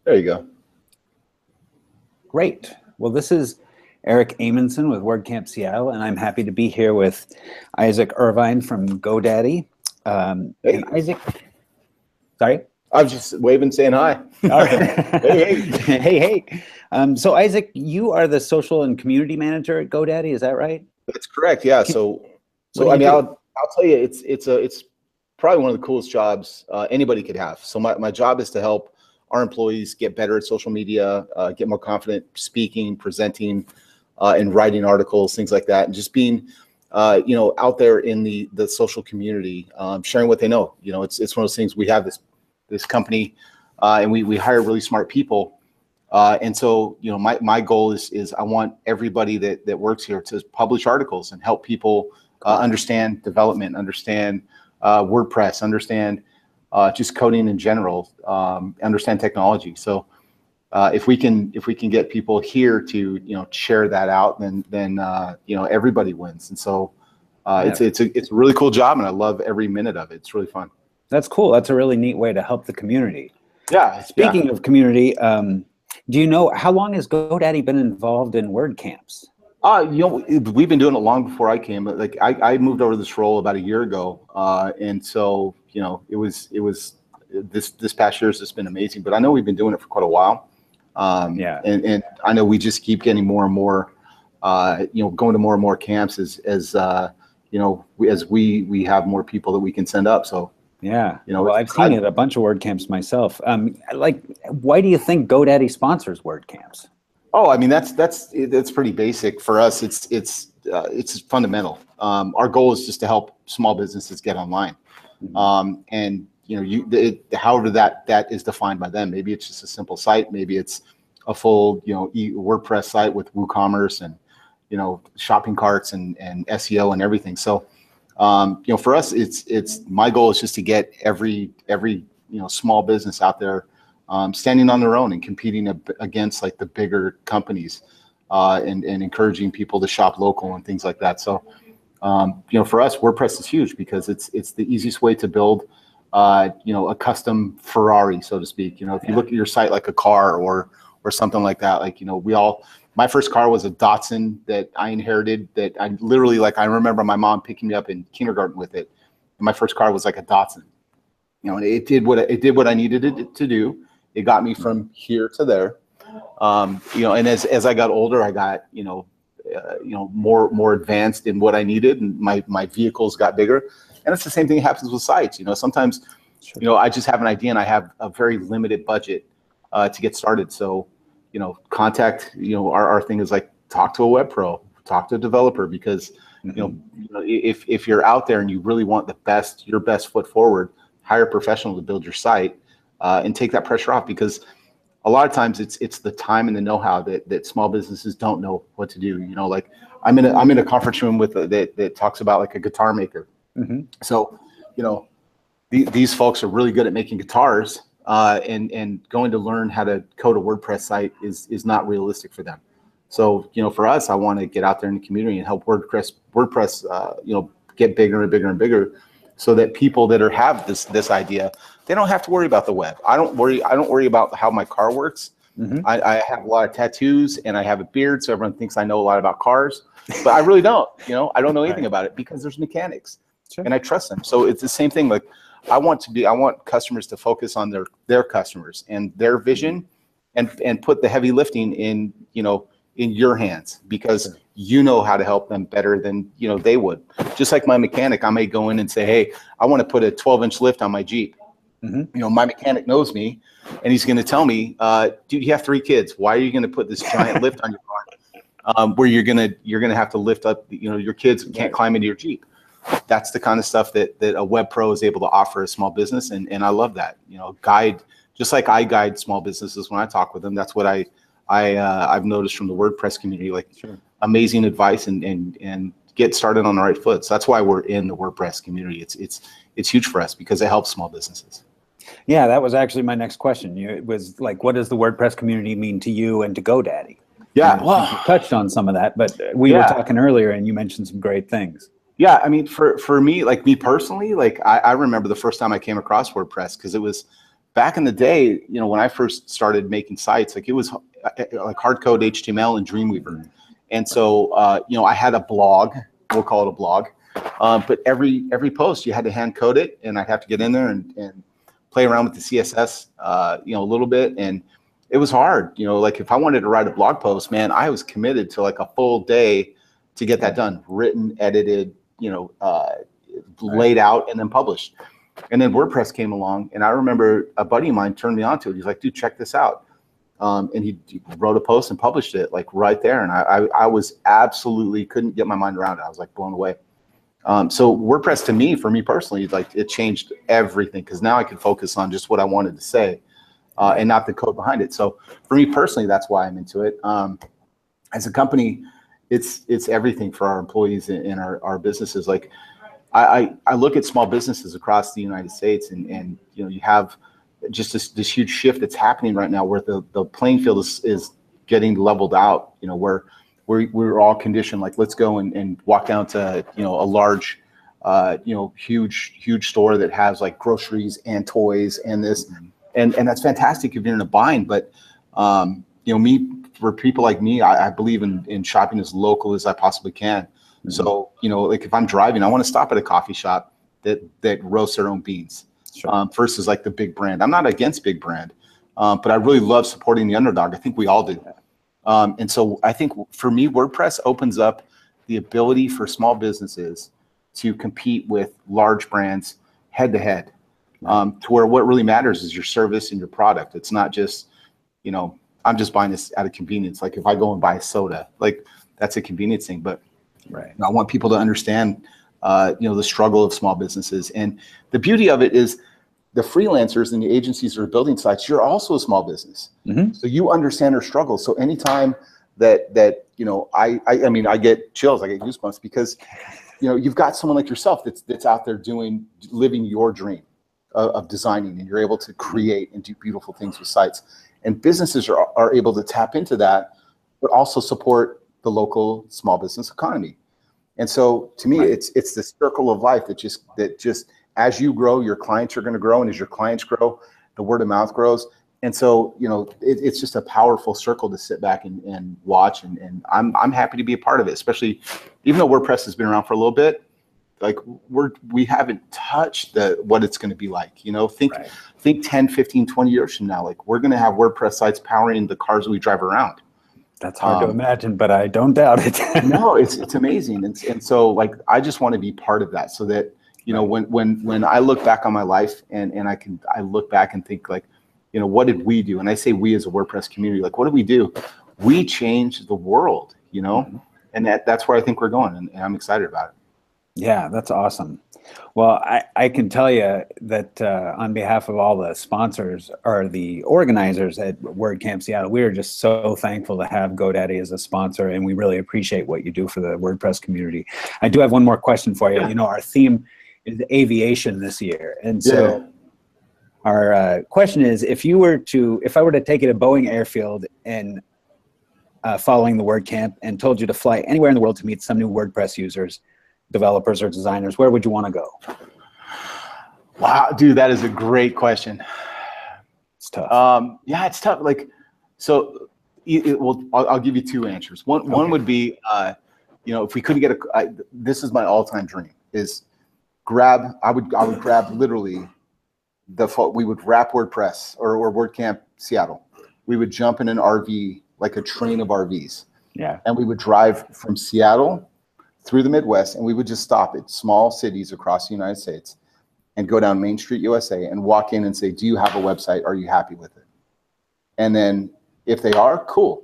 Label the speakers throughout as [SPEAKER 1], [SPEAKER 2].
[SPEAKER 1] There you go.
[SPEAKER 2] Great. Well, this is Eric Amundsen with WordCamp Seattle, and I'm happy to be here with Isaac Irvine from GoDaddy.
[SPEAKER 1] Hey.
[SPEAKER 2] And Isaac, sorry?
[SPEAKER 1] I was just waving, saying hi.
[SPEAKER 2] All right.
[SPEAKER 1] Hey, hey.
[SPEAKER 2] Hey. So Isaac, you are the social and community manager at GoDaddy, is that right?
[SPEAKER 1] That's correct. Yeah. So I mean, I'll tell you, it's probably one of the coolest jobs anybody could have. So my job is to help our employees get better at social media, get more confident speaking, presenting, and writing articles, things like that, and just being, out there in the social community, sharing what they know. It's one of those things. We have this company, and we hire really smart people, and so my goal is I want everybody that works here to publish articles and help people understand development, understand WordPress, understand just coding in general, understand technology. So if we can get people here to share that out, then everybody wins. And so it's a really cool job, and I love every minute of it. It's really fun.
[SPEAKER 2] That's cool. That's a really neat way to help the community.
[SPEAKER 1] Yeah.
[SPEAKER 2] Speaking of community, do you know how long has GoDaddy been involved in WordCamps?
[SPEAKER 1] We've been doing it long before I came. Like I moved over to this role about a year ago, and so it was this past year has just been amazing. But I know we've been doing it for quite a while.
[SPEAKER 2] Yeah.
[SPEAKER 1] And I know we just keep getting more and more, going to more and more camps as we have more people that we can send up. So.
[SPEAKER 2] Yeah, well, I've seen it at a bunch of WordCamps myself. Why do you think GoDaddy sponsors WordCamps?
[SPEAKER 1] Oh, I mean that's pretty basic for us. It's fundamental. Our goal is just to help small businesses get online, and however that is defined by them. Maybe it's just a simple site. Maybe it's a full WordPress site with WooCommerce and shopping carts and SEO and everything. So. For us, it's my goal is just to get every small business out there standing on their own and competing against like the bigger companies, and encouraging people to shop local and things like that. So for us, WordPress is huge because it's the easiest way to build a custom Ferrari, so to speak. If you look at your site like a car or something like that, like my first car was a Datsun that I inherited, that I literally, I remember my mom picking me up in kindergarten with it. And my first car was like a Datsun. And it did what I needed it to do. It got me from here to there. And as I got older, I got, more advanced in what I needed, and my vehicles got bigger. And it's the same thing that happens with sites. Sometimes, I just have an idea and I have a very limited budget to get started. So, contact, our thing is like, talk to a web pro, talk to a developer, because, if you're out there and you really want your best foot forward, hire a professional to build your site, and take that pressure off, because a lot of times it's the time and the know-how that small businesses don't know what to do. Like I'm in a conference room with that talks about like a guitar maker. Mm-hmm. So, these folks are really good at making guitars. And going to learn how to code a WordPress site is not realistic for them. So, for us, I want to get out there in the community and help WordPress, get bigger and bigger and bigger, so that people that have this idea, they don't have to worry about the web. I don't worry about how my car works. Mm-hmm. I have a lot of tattoos and I have a beard, so everyone thinks I know a lot about cars, but I really don't. I don't know anything about it, because there's mechanics. Sure. And I trust them. So it's the same thing. Like, I want customers to focus on their customers and their vision, and put the heavy lifting in your hands, because you know how to help them better than they would. Just like my mechanic, I may go in and say, hey, I want to put a 12-inch lift on my Jeep. Mm-hmm. My mechanic knows me, and he's going to tell me, dude, you have 3 kids. Why are you going to put this giant lift on your car, where you're gonna have to lift up your kids can't climb into your Jeep? That's the kind of stuff that a web pro is able to offer a small business, and I love that. Just like I guide small businesses when I talk with them. That's what I've noticed from the WordPress community, like amazing advice and get started on the right foot. So that's why we're in the WordPress community. It's huge for us because it helps small businesses.
[SPEAKER 2] Yeah, that was actually my next question. It was like, what does the WordPress community mean to you and to GoDaddy?
[SPEAKER 1] Yeah,
[SPEAKER 2] well, you touched on some of that, but we were talking earlier, and you mentioned some great things.
[SPEAKER 1] Yeah, I mean, for me, like me personally, like I remember the first time I came across WordPress, because it was back in the day, you know, when I first started making sites, like it was like hard code HTML and Dreamweaver. And so, you know, I had a blog, we'll call it a blog, but every post you had to hand code it, and I'd have to get in there and play around with the CSS, you know, a little bit. And it was hard, you know, like if I wanted to write a blog post, man, I was committed to like a full day to get that done, written, edited, you know, laid out, and then published. And then WordPress came along, and I remember a buddy of mine turned me on to it. He's like, dude, check this out. And he wrote a post and published it like right there. And I was absolutely couldn't get my mind around it. I was like blown away. So WordPress to me, for me personally, like it changed everything, because now I could focus on just what I wanted to say and not the code behind it. So for me personally, that's why I'm into it. As a company, it's everything for our employees and our businesses. Like I look at small businesses across the United States, and you know, you have just this huge shift that's happening right now, where the playing field is getting leveled out. You know, where we're all conditioned, like, let's go and walk down to, you know, a large, you know, huge store that has like groceries and toys and this, and that's fantastic if you're in a bind. But you know, for people like me, I believe in shopping as local as I possibly can. So, you know, like if I'm driving, I want to stop at a coffee shop that roasts their own beans. Sure. Versus like the big brand. I'm not against big brand, but I really love supporting the underdog. I think we all do. And so I think for me, WordPress opens up the ability for small businesses to compete with large brands head to head, to where what really matters is your service and your product. It's not just, you know, I'm just buying this out of convenience. Like if I go and buy a soda, like that's a convenience thing. But I want people to understand, you know, the struggle of small businesses. And the beauty of it is the freelancers and the agencies that are building sites, you're also a small business. So you understand their struggle. So anytime that you know, I mean, I get chills, I get goosebumps, because, you know, you've got someone like yourself that's out there living your dream of designing, and you're able to create and do beautiful things with sites. And businesses are able to tap into that, but also support the local small business economy. And so to me, it's the circle of life that just as you grow, your clients are going to grow, and as your clients grow, the word of mouth grows. And so, you know, it's just a powerful circle to sit back and watch. And I'm happy to be a part of it, especially even though WordPress has been around for a little bit. Like we haven't touched what it's going to be like. You know, think 10, 15, 20 years from now, like we're going to have WordPress sites powering the cars we drive around.
[SPEAKER 2] That's hard to imagine, but I don't doubt it.
[SPEAKER 1] No, it's amazing. And so like, I just want to be part of that, so that, you know, when I look back on my life and I look back and think like, you know, what did we do? And I say we as a WordPress community, like, what did we do? We changed the world, you know, and that's where I think we're going. And I'm excited about it.
[SPEAKER 2] Yeah, that's awesome. Well, I can tell you that on behalf of all the sponsors or the organizers at WordCamp Seattle, we are just so thankful to have GoDaddy as a sponsor, and we really appreciate what you do for the WordPress community. I do have one more question for you. You know, our theme is aviation this year, and so our question is, if I were to take you to Boeing Airfield and following the WordCamp and told you to fly anywhere in the world to meet some new WordPress users, developers or designers, where would you want to go?
[SPEAKER 1] Wow, dude, that is a great question.
[SPEAKER 2] It's tough.
[SPEAKER 1] Yeah, it's tough. Like, so I'll give you two answers. One would be, you know, if we couldn't get this is my all-time dream, is I would grab literally we would wrap WordPress or WordCamp Seattle. We would jump in an RV, like a train of RVs. Yeah. And we would drive from Seattle through the Midwest, and we would just stop at small cities across the United States and go down Main Street, USA, and walk in and say, do you have a website? Are you happy with it? And then if they are, cool.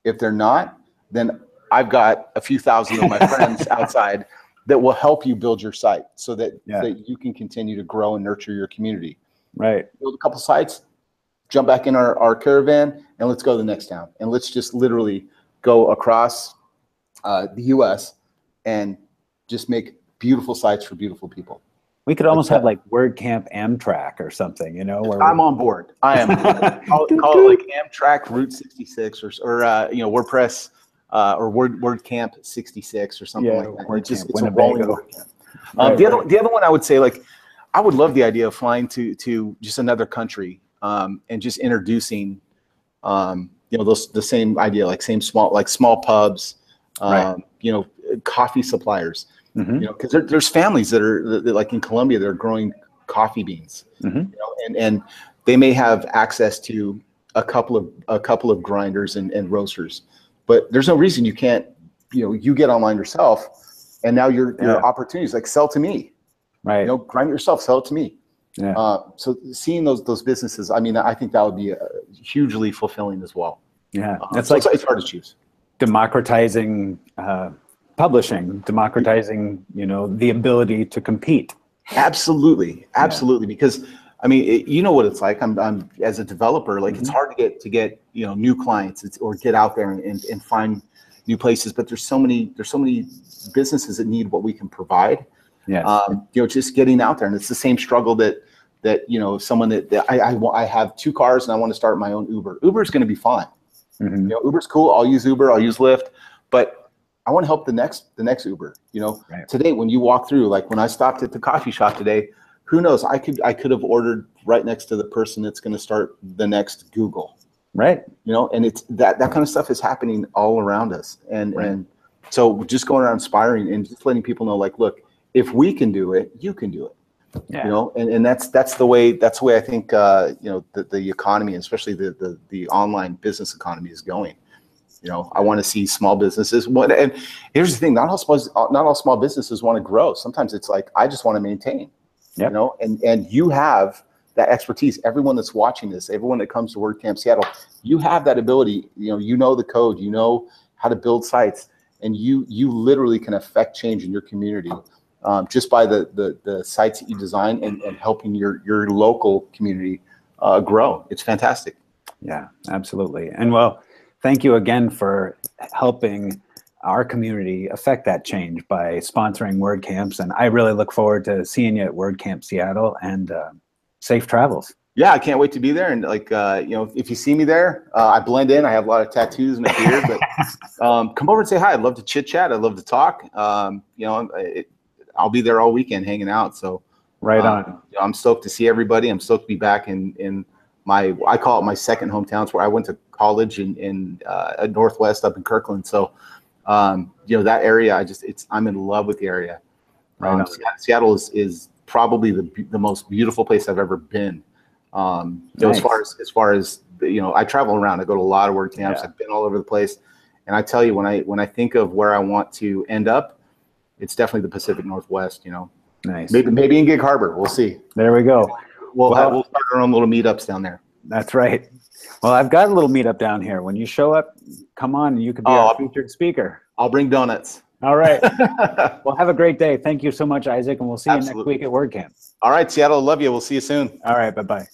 [SPEAKER 1] If they're not, then I've got a few thousand of my friends outside that will help you build your site so that you can continue to grow and nurture your community. Right. Build a couple sites, jump back in our caravan, and let's go to the next town. And let's just literally go across the US and just make beautiful sites for beautiful people.
[SPEAKER 2] We could almost have like WordCamp Amtrak or something, you know? Where
[SPEAKER 1] I'm on board. I am. call it like Amtrak Route 66 or you know, WordPress or WordCamp 66 or something like that. It's a rolling WordCamp. The other one I would say, like, I would love the idea of flying to just another country and just introducing, you know, the same idea, like small pubs,
[SPEAKER 2] Right.
[SPEAKER 1] you know, coffee suppliers,
[SPEAKER 2] Mm-hmm.
[SPEAKER 1] you know, because there's families that are like in Colombia, they're growing coffee beans,
[SPEAKER 2] Mm-hmm.
[SPEAKER 1] you know, and they may have access to a couple of grinders and roasters, but there's no reason you can't, you know, you get online yourself, and now your opportunities, like, sell to me,
[SPEAKER 2] Right.
[SPEAKER 1] you know, grind it yourself, sell it to me.
[SPEAKER 2] Yeah.
[SPEAKER 1] So seeing those businesses, I mean, I think that would be hugely fulfilling as well.
[SPEAKER 2] Yeah.
[SPEAKER 1] So it's hard to choose.
[SPEAKER 2] Democratizing publishing, democratizing, you know, the ability to compete.
[SPEAKER 1] Absolutely, because I mean, you know what it's like. I'm as a developer, like, it's hard to get you know, new clients, or get out there and find new places. But there's so many businesses that need what we can provide.
[SPEAKER 2] Yes.
[SPEAKER 1] You know, just getting out there, and it's the same struggle that you know, someone that I have 2 cars and I want to start my own Uber. Uber is going to be fine.
[SPEAKER 2] Mm-hmm.
[SPEAKER 1] You know, Uber's cool. I'll use Uber. I'll use Lyft, but I want to help the next Uber. You know,
[SPEAKER 2] Right.
[SPEAKER 1] Today when you walk through, like when I stopped at the coffee shop today, who knows? I could have ordered right next to the person that's going to start the next Google.
[SPEAKER 2] Right.
[SPEAKER 1] You know, and it's that kind of stuff is happening all around us, and so just going around inspiring and just letting people know, like, look, if we can do it, you can do it.
[SPEAKER 2] Yeah.
[SPEAKER 1] You know, and that's the way I think you know, the economy, especially the online business economy, is going. You know, I want to see small businesses. And here's the thing: not all small businesses want to grow. Sometimes it's like, I just want to maintain.
[SPEAKER 2] Yep.
[SPEAKER 1] You know, and you have that expertise. Everyone that's watching this, everyone that comes to WordCamp Seattle, you have that ability. You know the code. You know how to build sites, and you literally can affect change in your community. Just by the sites that you design and helping your local community grow. It's fantastic.
[SPEAKER 2] Yeah, absolutely. And well, thank you again for helping our community affect that change by sponsoring WordCamps. And I really look forward to seeing you at WordCamp Seattle, and safe travels.
[SPEAKER 1] Yeah, I can't wait to be there. And like, you know, if you see me there, I blend in. I have a lot of tattoos and a beard, but come over and say hi. I'd love to chit chat. I'd love to talk. You know, I'll be there all weekend hanging out. So
[SPEAKER 2] right on.
[SPEAKER 1] You know, I'm stoked to see everybody. I'm stoked to be back in I call it my second hometown. It's where I went to college in Northwest up in Kirkland. So, you know, that area, I'm in love with the area.
[SPEAKER 2] Right.
[SPEAKER 1] Seattle is probably the most beautiful place I've ever been. You know,
[SPEAKER 2] Nice.
[SPEAKER 1] as far as you know, I travel around. I go to a lot of WordCamps.
[SPEAKER 2] Yeah.
[SPEAKER 1] I've been all over the place, and I tell you, when I think of where I want to end up, it's definitely the Pacific Northwest. You know,
[SPEAKER 2] Nice.
[SPEAKER 1] maybe in Gig Harbor. We'll see.
[SPEAKER 2] There we go.
[SPEAKER 1] We'll start our own little meetups down there.
[SPEAKER 2] That's right. Well, I've got a little meetup down here. When you show up, come on. You could be our featured speaker.
[SPEAKER 1] I'll bring donuts.
[SPEAKER 2] All right. Well, have a great day. Thank you so much, Isaac, and we'll see you next week at WordCamp.
[SPEAKER 1] All right, Seattle. Love you. We'll see you soon.
[SPEAKER 2] All right. Bye-bye.